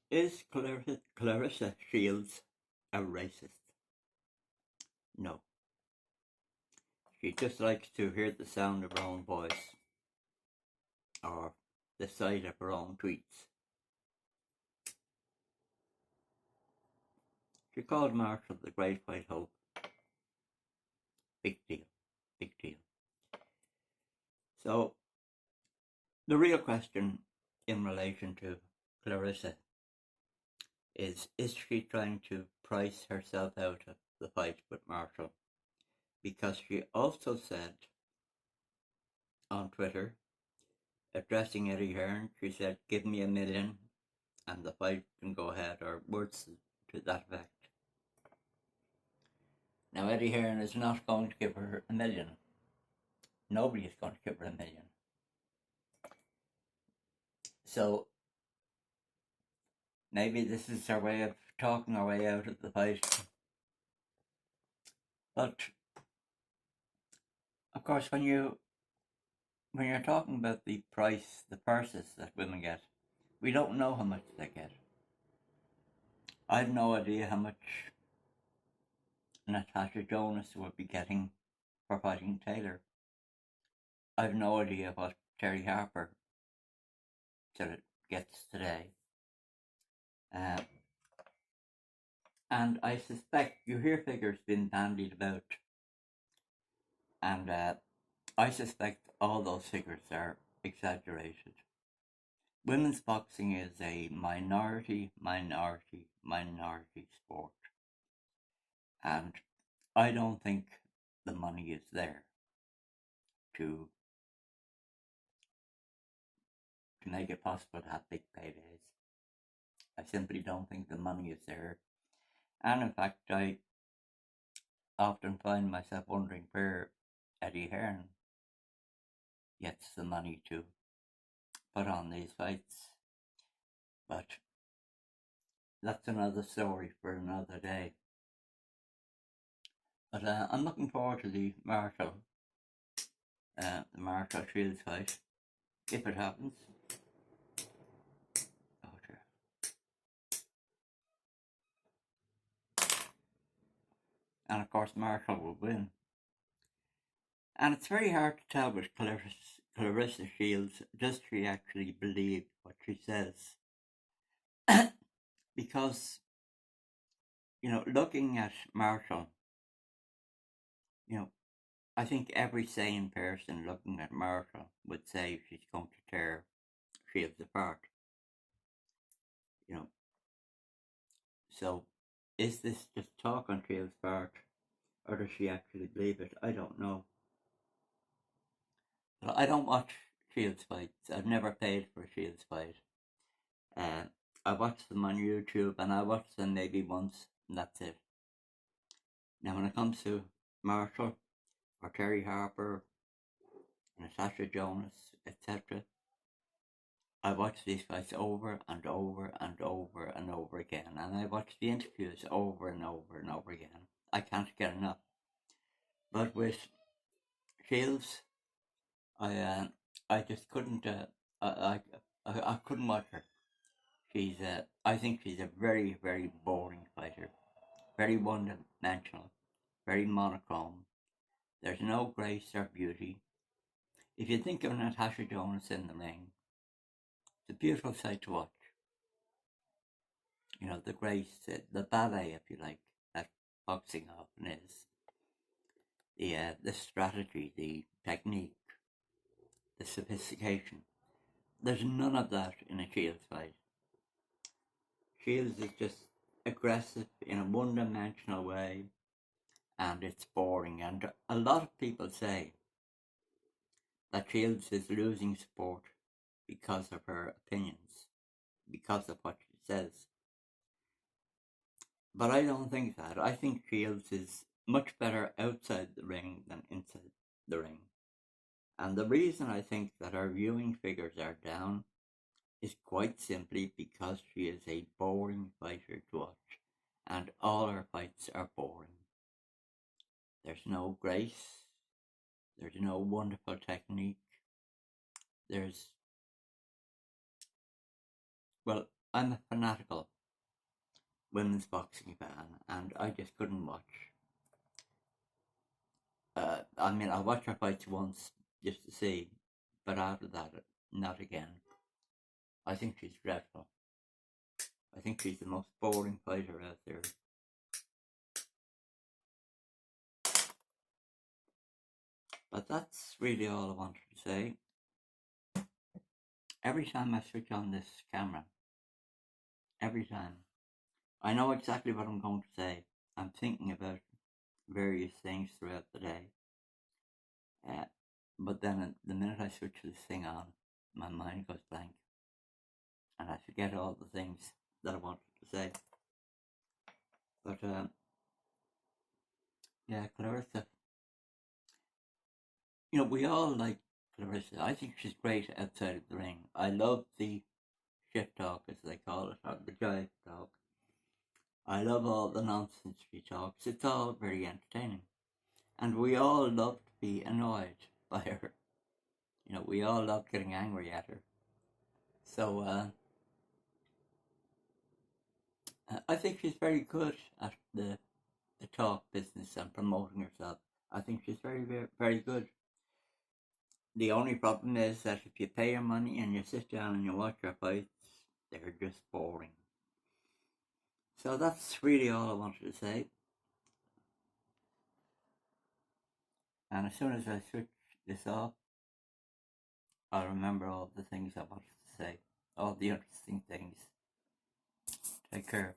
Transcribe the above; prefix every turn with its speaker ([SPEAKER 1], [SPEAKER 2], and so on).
[SPEAKER 1] Is Clarissa Shields a racist? No. She just likes to hear the sound of her own voice or the sight of her own tweets. She called Marshall the Great White Hope. Big deal. Big deal. So, the real question in relation to Clarissa is she trying to price herself out of the fight with Marshall? Because she also said on Twitter, addressing Eddie Hearn, she said, "Give me $1 million and the fight can go ahead," or words to that effect. Now, Eddie Hearn is not going to give her $1 million. Nobody is going to give her $1 million. So, maybe this is her way of talking her way out of the fight. But, of course, when you're talking about the price, the purses that women get, we don't know how much they get. I've no idea how much Natasha Jonas would be getting for fighting Taylor. I've no idea what Terry Harper gets today. And I suspect you hear figures being bandied about, and I suspect all those figures are exaggerated. Women's boxing is a minority sport, and I don't think the money is there to make it possible to have big paydays. I simply don't think the money is there. And in fact, I often find myself wondering where Eddie Hearn gets the money to put on these fights. But that's another story for another day. But I'm looking forward to the Marshall Shields fight, if it happens. Oh dear. And of course Marshall will win. And it's very hard to tell with Claressa Shields, does she actually believe what she says? Because, looking at Marshall, I think every sane person looking at Marshall would say she's going to tear Shields apart. So is this just talk on Shields' part, or does she actually believe it? I don't know. But I don't watch Shields fights. I've never paid for a Shields fight. I watch them on YouTube, and I watch them maybe once, and that's it. Now, when it comes to Marshall or Terry Harper, Natasha Jonas, etc., I watch these fights over and over and over and over again, and I watch the interviews over and over and over again. I can't get enough. But with Shields, I just couldn't. I couldn't watch her. I think she's a very, very boring fighter. Very one-dimensional, very monochrome. There's no grace or beauty. If you think of Natasha Jonas in the ring, it's a beautiful sight to watch. The grace, the ballet, if you like, that boxing often is. The strategy, the technique, the sophistication. There's none of that in a Shields fight. Shields is just aggressive in a one-dimensional way, and it's boring. And a lot of people say that Shields is losing support because of her opinions, because of what she says. But I don't think that. I think Shields is much better outside the ring than inside the ring. And the reason I think that our viewing figures are down is quite simply because she is a boring fighter to watch, and all her fights are boring. There's no grace, there's no wonderful technique, I'm a fanatical women's boxing fan, and I just couldn't watch. I mean, I watched her fights once just to see, but after that, not again. I think she's dreadful. I think she's the most boring fighter out there. But that's really all I wanted to say. Every time I switch on this camera, every time, I know exactly what I'm going to say. I'm thinking about various things throughout the day. Uh, but then the minute I switch this thing on, my mind goes blank. And I forget all the things that I wanted to say. But yeah, Clarissa. You know, we all like Clarissa. I think she's great outside of the ring. I love the shit talk, as they call it, or the jive talk. I love all the nonsense she talks. It's all very entertaining. And we all love to be annoyed by her. You know, we all love getting angry at her. So I think she's very good at the talk business and promoting herself. I think she's very, very, very good. The only problem is that if you pay her money and you sit down and you watch her fights, they're just boring. So that's really all I wanted to say. And as soon as I switch this off, I'll remember all the things I wanted to say, all the interesting things. Take care.